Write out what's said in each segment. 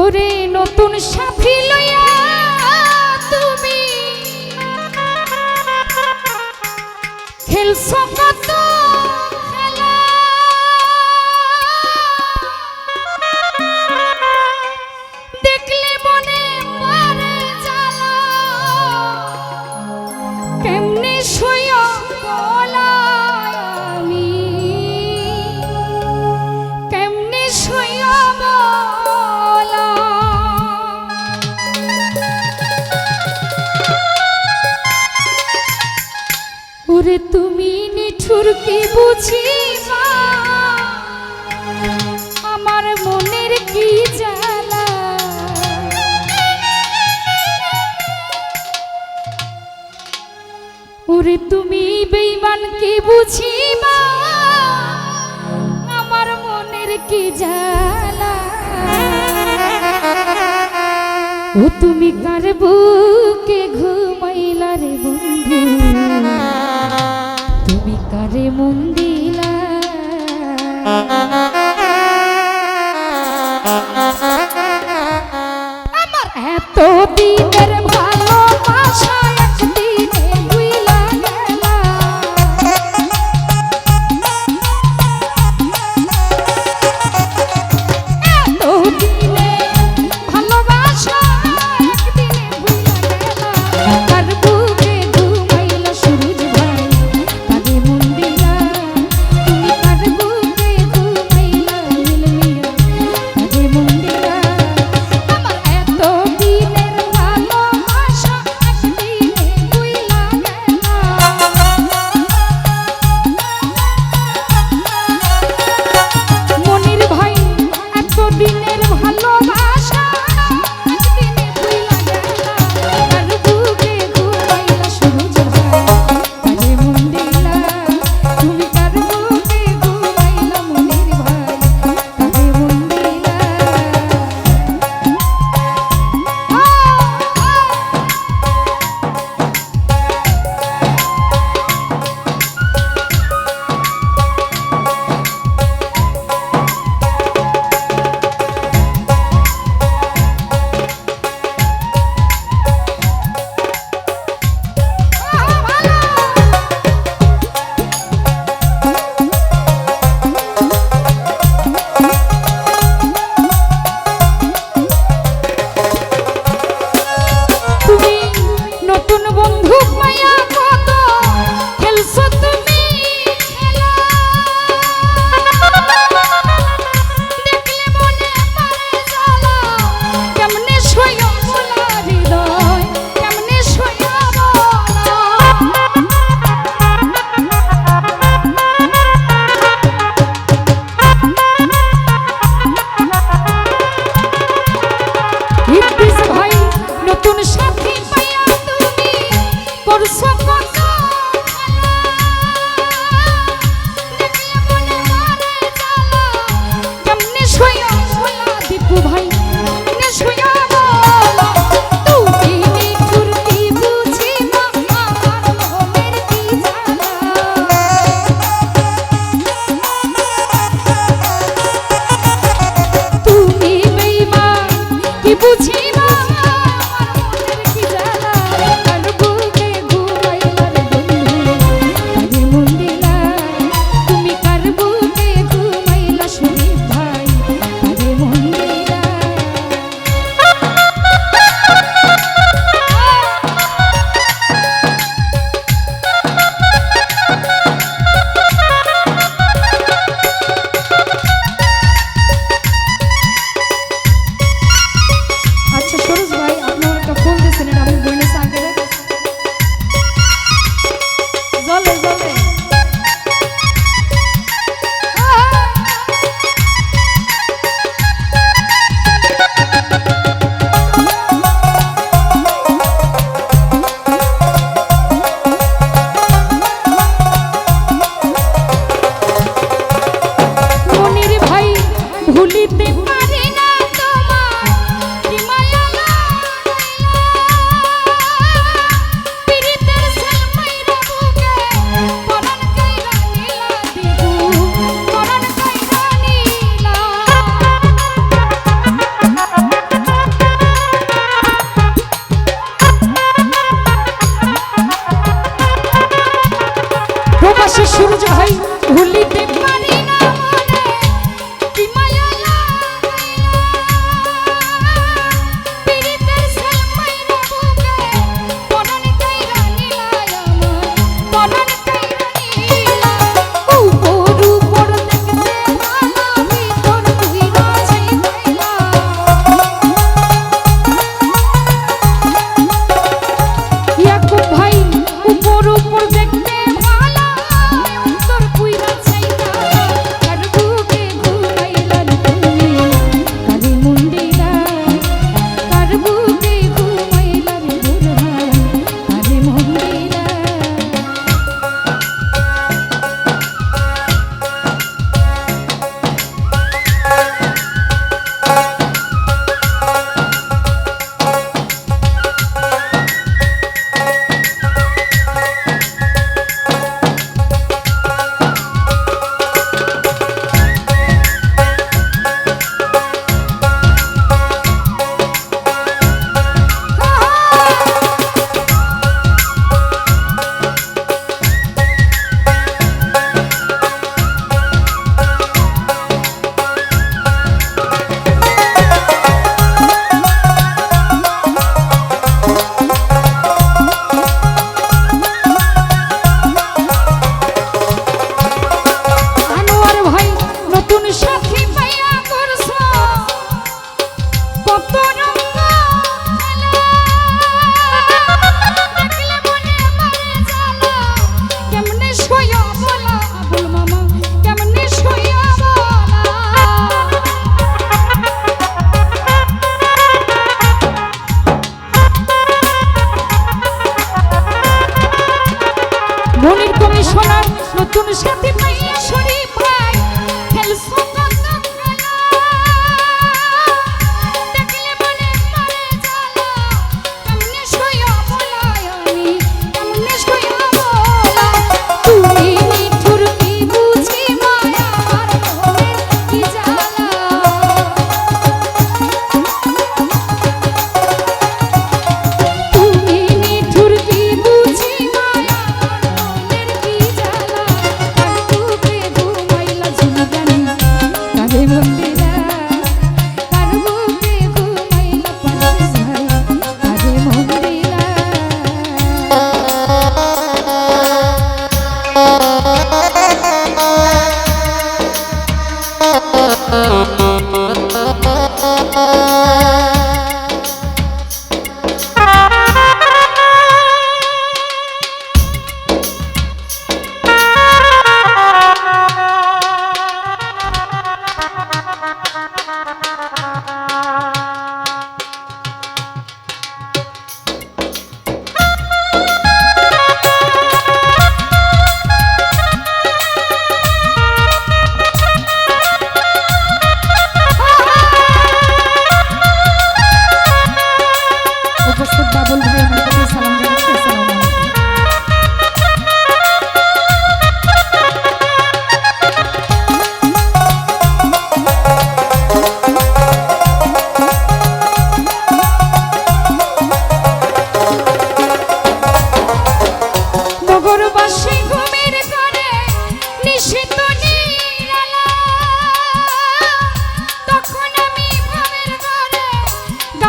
ওরে নতুন সাথী লইয়া তুমি খেলছো কত খেলা, দেখলে মনে মারে জ্বালা, কেমনে সইয়া বলাই আমি, কেমনে সইয়া বলা। ওরে তুমি নিঠুর কি বুঝিবা আমার মনের কি জ্বালা, ওরে তুমি বেঈমান কি বুঝিবা আমার মনের কি জ্বালা। ও তুমি কার বুকে ঘুমাইলা রে বন্ধু, তুমি কারে মন দিলা, আমার এত দিনের ভালোবাসা একদিনে ভুইলা গেলা, এত দিনের ভালোবাসা একদিনে ভুইলা গেলা, কার বুকে ঘুমাইলা সুরজ ভাই কারে মন দিলা, তুমি কার বুকে ঘুমাইলা নীল মিয়া কারে মন দিলা, আমার এত দিনের ভালোবাসা একদিনে ভুইলা গেলা। মনির ভাই এত দিনের ভালোবাসা একদিনে ভুইলা গেলা, কার বুকে ঘুমাইলা সুরজ ভাই কারে মন দিলা, তুমি কার বুকে ঘুমাইলা মনির ভাই কারে মন দিলা। তুমি নতুন বন্ধু পাইয়া কত খেলছো তুমি খেলা, দেখলে মনে মারে জ্বালা, কেমনে সইয়া বলা হৃদয়, কেমনে সইয়া বলা। ইদ্রিস ভাই নতুন সাথী পাইয়া তুমি করছো কত খেলা, দেখলে মনে মারে জ্বালা, কেমনে সইয়া বলা দীপু ভাই, কেমনে সইয়া বলা। তুমি নিঠুর কি বুঝিবা আমার মনের কি জ্বালা, তুমি বেঈমান কি বুঝিবা আমার মনের কি জ্বালা, কার বুকে ঘুমাইলা রে বন্ধু কারে মন দিলা, তুমি কার বুকে ঘুমাইলা শরীফ ভাই কারে মন দিলা। আচ্ছা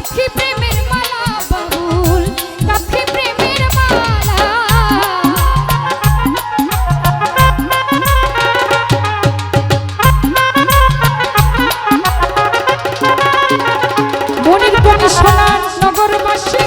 কাফি প্রেমের মালা বাবুল কাফি প্রেমের মালা মনির বনি সোনার নগরবাসী